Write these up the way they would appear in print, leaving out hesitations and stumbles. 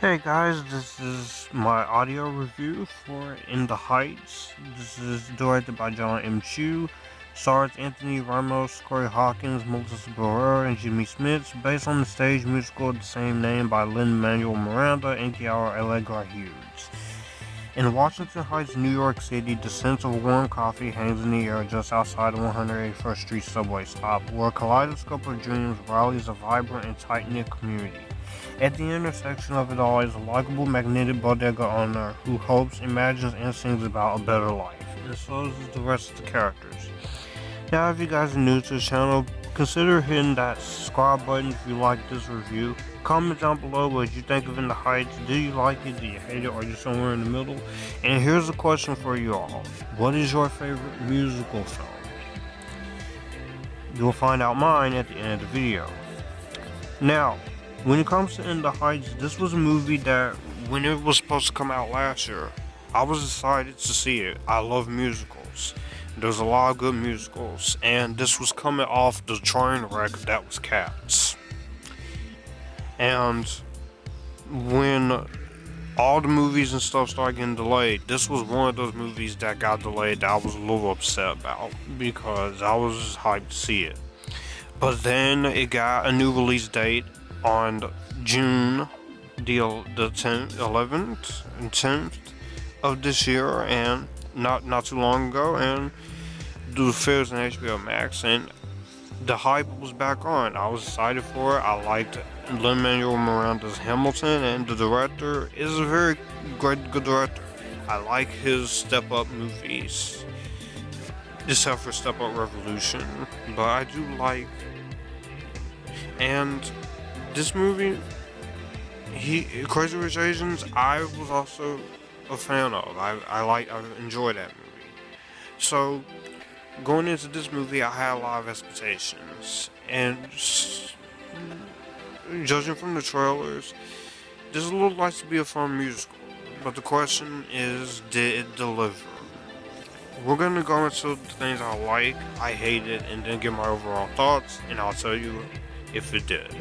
Hey guys, this is my audio review for In the Heights. This is directed by Jon M. Stars Anthony Ramos, Corey Hawkins, Melissa Barrera, and Jimmy Smits, based on the stage musical of the same name by Lin Manuel Miranda and Quiara Alegría Hudes. In Washington Heights, New York City, the scent of warm coffee hangs in the air just outside the 181st Street subway stop, where a kaleidoscope of dreams rallies a vibrant and tight-knit community. At the intersection of it all is a likable, magnetic bodega owner who hopes, imagines, and sings about a better life, and so is the rest of the characters. Now, if you guys are new to the channel, consider hitting that subscribe button if you like this review. Comment down below what you think of In the Heights. Do you like it? Do you hate it? Or are you somewhere in the middle? And here's a question for you all. What is your favorite musical film? You'll find out mine at the end of the video. Now, when it comes to In the Heights, this was a movie that, when it was supposed to come out last year, I was excited to see it. I love musicals. There's a lot of good musicals, and this was coming off the train wreck that was Cats. And when all the movies and stuff started getting delayed, this was one of those movies that got delayed that I was a little upset about, because I was just hyped to see it. But then it got a new release date on June the 10th, 11th and 10th of this year, and not too long ago, and the films on HBO Max, and the hype was back on. I was excited for it. I liked Lin Manuel Miranda's Hamilton, and the director is a very good director. I like his Step Up movies, except for Step Up Revolution, but I do like, and this movie, Crazy Rich Asians, I was also a fan of. I enjoyed that movie. So, going into this movie, I had a lot of expectations, and judging from the trailers, this looked like to be a fun musical. But the question is, did it deliver? We're gonna go into the things I like, I hated, and then give my overall thoughts, and I'll tell you if it did.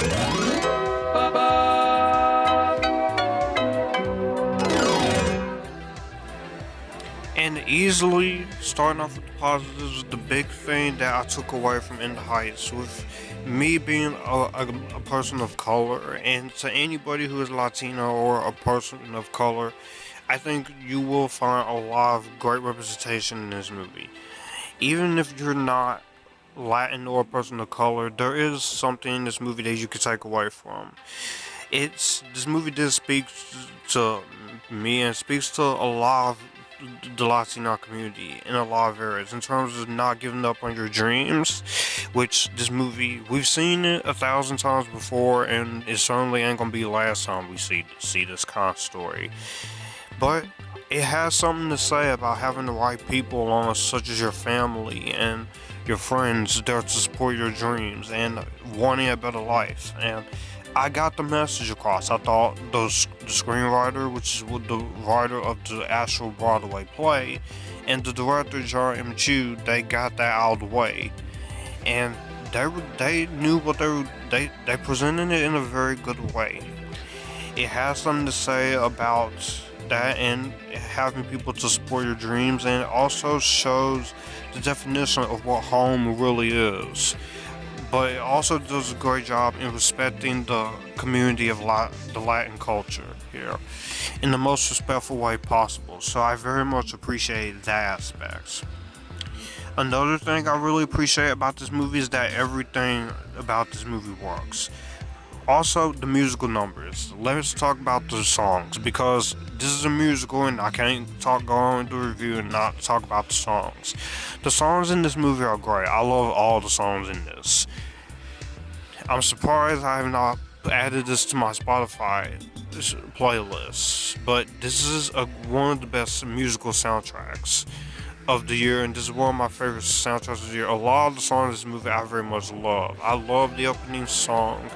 And easily, starting off with the positives, the big thing that I took away from In the Heights, with me being a person of color, and to anybody who is Latino or a person of color, I think you will find a lot of great representation in this movie. Even if you're not Latin or a person of color, there is something in this movie that you can take away from. This movie did speak to me, and speaks to a lot of the Latino community in a lot of areas, in terms of not giving up on your dreams, which this movie, we've seen it 1,000 times before, and it certainly ain't gonna be the last time we see this kind of story. But it has something to say about having the right people along, such as your family and your friends, there to support your dreams and wanting a better life. And I got the message across. I thought the screenwriter, which is the writer of the actual Broadway play, and the director, Jon M. they got that out of the way. And they knew what they presented it in a very good way. It has something to say about that and having people to support your dreams, and it also shows the definition of what home really is. But it also does a great job in respecting the community of the Latin culture here in the most respectful way possible. So I very much appreciate that aspect. Another thing I really appreciate about this movie is that everything about this movie works. Also, the musical numbers. Let's talk about the songs, because this is a musical and I can't go on the review and not talk about the songs. The songs in this movie are great. I love all the songs in this. I'm surprised I have not added this to my Spotify playlist, but this is one of the best musical soundtracks of the year, and this is one of my favorite soundtracks of the year. A lot of the songs in this movie I very much love. I love the opening song.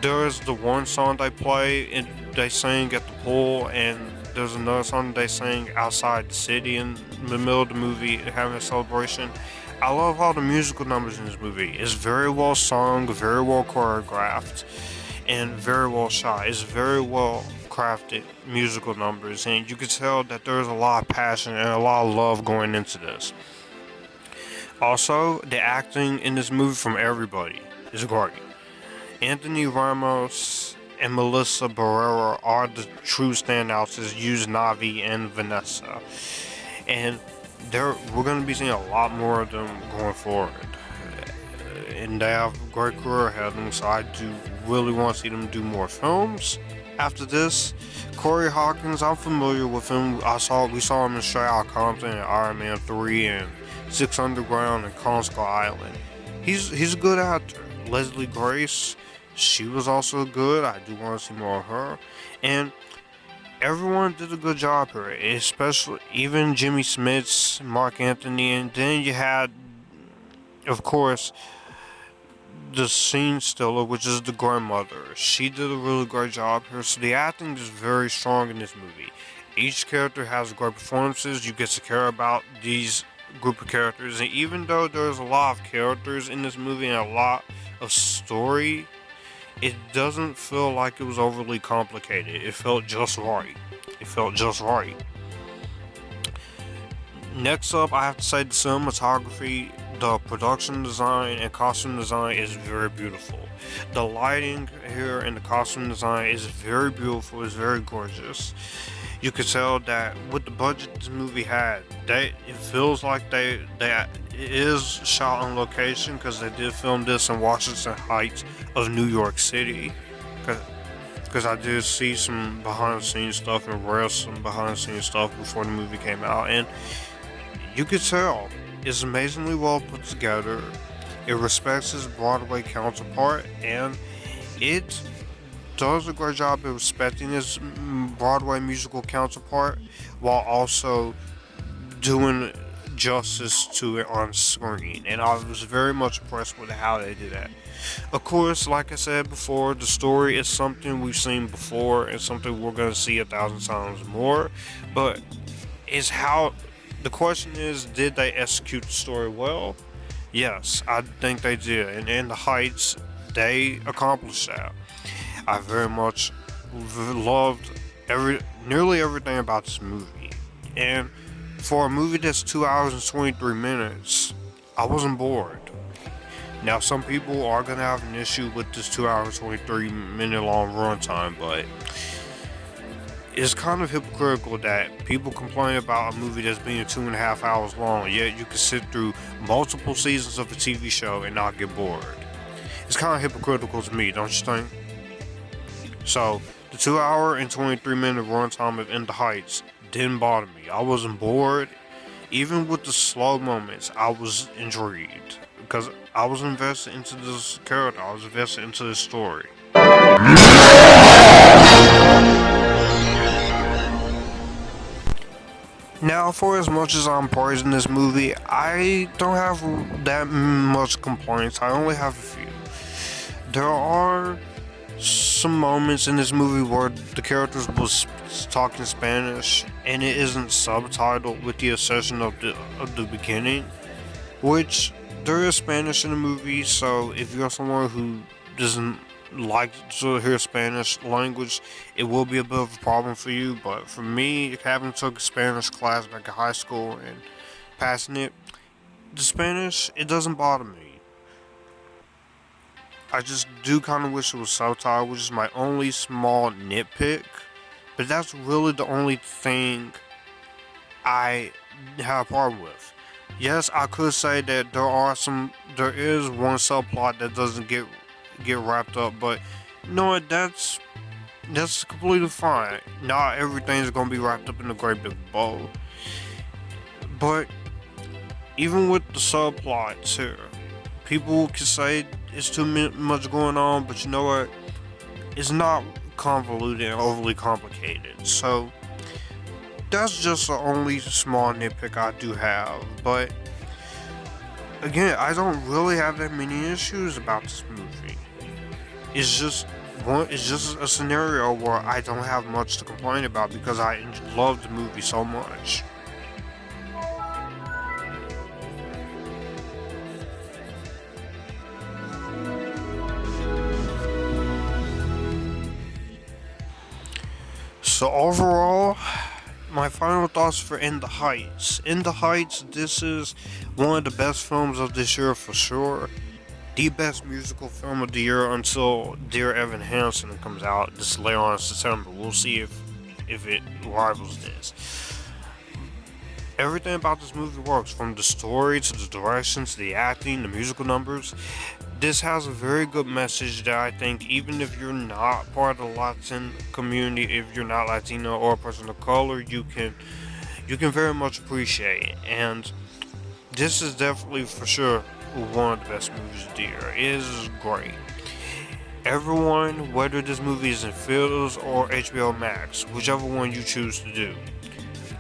There's the one song they play and they sing at the pool, and there's another song they sing outside the city in the middle of the movie having a celebration. I love all the musical numbers in this movie. It's very well sung, very well choreographed, and very well shot. It's very well crafted musical numbers, and you can tell that there's a lot of passion and a lot of love going into this. Also, the acting in this movie from everybody is great. Anthony Ramos and Melissa Barrera are the true standouts as Usnavi and Vanessa. And we're going to be seeing a lot more of them going forward. And they have a great career ahead of them, so I do really want to see them do more films. After this, Corey Hawkins, I'm familiar with him. We saw him in Straight Outta Compton and Iron Man 3 and Six Underground and Kong Skull Island. He's a good actor. Leslie Grace, she was also good. I do want to see more of her. And everyone did a good job here, especially even Jimmy Smits, Mark Anthony, and then you had, of course, the scene stiller, which is the grandmother. She did a really great job here, so the acting is very strong in this movie. Each character has great performances. You get to care about these group of characters, and even though there's a lot of characters in this movie and a lot of story, it doesn't feel like it was overly complicated. It felt just right. Next up, I have to say the cinematography, the production design, and costume design is very beautiful. The lighting here and the costume design is very beautiful. It's very gorgeous. You can tell that with the budget this movie had, it feels like it is shot on location, because they did film this in Washington Heights of New York City. Because I did see some behind the scenes stuff and read some behind the scenes stuff before the movie came out, and you could tell it's amazingly well put together. It respects its Broadway counterpart, and it does a great job of respecting its Broadway musical counterpart while also doing justice to it on screen. And I was very much impressed with how they did that. Of course, like I said before, the story is something we've seen before and something we're going to see 1,000 times more. But the question is, did they execute the story well? Yes, I think they did. And in the Heights, they accomplished that. I very much loved nearly everything about this movie. And for a movie that's 2 hours and 23 minutes, I wasn't bored. Now, some people are going to have an issue with this 2 hours, 23 minute long runtime, but it's kind of hypocritical that people complain about a movie that's being 2.5 hours long, yet you can sit through multiple seasons of a TV show and not get bored. It's kind of hypocritical to me, don't you think? So, the 2 hour and 23 minute runtime of In the Heights didn't bother me. I wasn't bored. Even with the slow moments, I was intrigued, because I was invested into this character. I was invested into this story. Now, for as much as I'm praising this movie, I don't have that much complaints. I only have a few. There are some moments in this movie where the characters was talking Spanish and it isn't subtitled, with the exception of the beginning, which there is Spanish in the movie, so if you're someone who doesn't like to hear Spanish language, it will be a bit of a problem for you. But for me, having took a Spanish class back in high school and passing it, the Spanish, it doesn't bother me. I just do kind of wish it was subtitled, which is my only small nitpick. But that's really the only thing I have a problem with. Yes, I could say that there is one subplot that doesn't get wrapped up, but you know what, that's completely fine. Not everything's gonna be wrapped up in a great big bow. But even with the subplots here, people can say it's too much going on, but you know what? It's not convoluted and overly complicated. So that's just the only small nitpick I do have. But again, I don't really have that many issues about this movie. It's just a scenario where I don't have much to complain about because I love the movie so much. So overall, my final thoughts for In the Heights. In the Heights, this is one of the best films of this year for sure. The best musical film of the year until Dear Evan Hansen comes out this later on in September. We'll see if it rivals this. Everything about this movie works, from the story to the direction to the acting, the musical numbers. This has a very good message that I think even if you're not part of the Latin community, if you're not Latino or a person of color, you can very much appreciate. And this is definitely for sure one of the best movies of the year. It is great. Everyone, whether this movie is in theaters or HBO Max, whichever one you choose to do,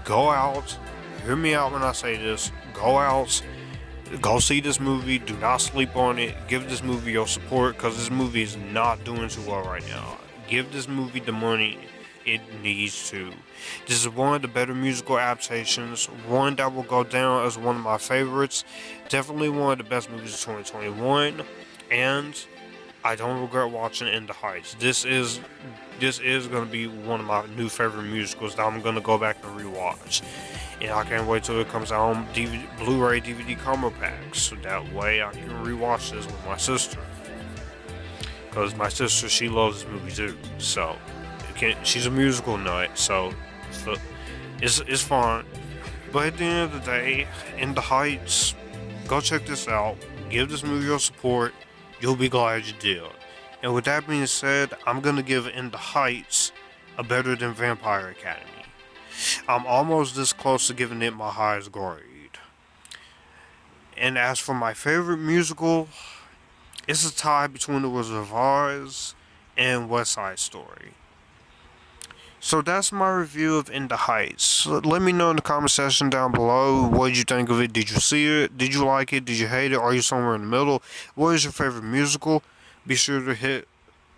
go out. Hear me out when I say this. Go out. Go see this movie. Do not sleep on it. Give this movie your support, because this movie is not doing too well right now. Give this movie the money it needs to. This is one of the better musical adaptations. One that will go down as one of my favorites. Definitely one of the best movies of 2021. And I don't regret watching In the Heights. This is going to be one of my new favorite musicals that I'm going to go back and rewatch. And I can't wait till it comes out on Blu-ray DVD combo packs. So that way I can rewatch this with my sister. Because my sister, she loves this movie too. So she's a musical nut, so it's fun. But at the end of the day, In the Heights, go check this out. Give this movie your support. You'll be glad you did. And with that being said, I'm gonna give In the Heights a better than Vampire Academy. I'm almost this close to giving it my highest grade. And as for my favorite musical, it's a tie between The Wizard of Oz and West Side Story. So that's my review of In the Heights. Let me know in the comment section down below, what did you think of it? Did you see it? Did you like it? Did you hate it? Are you somewhere in the middle? What is your favorite musical? Be sure to hit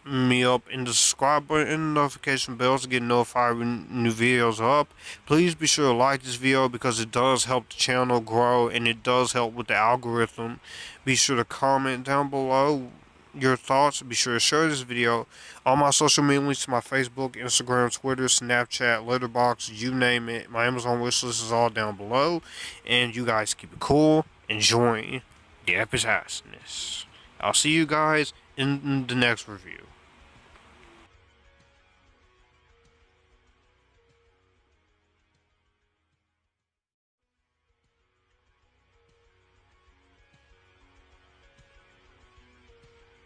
me up in the subscribe button and notification bells to get notified when new videos are up. Please be sure to like this video, because it does help the channel grow and it does help with the algorithm. Be sure to comment down below your thoughts. Be sure to share this video. All my social media links to my Facebook, Instagram, Twitter, Snapchat, Letterboxd, you name it. My Amazon wishlist is all down below. And you guys keep it cool. Enjoy the Epictasticness. I'll see you guys in the next review.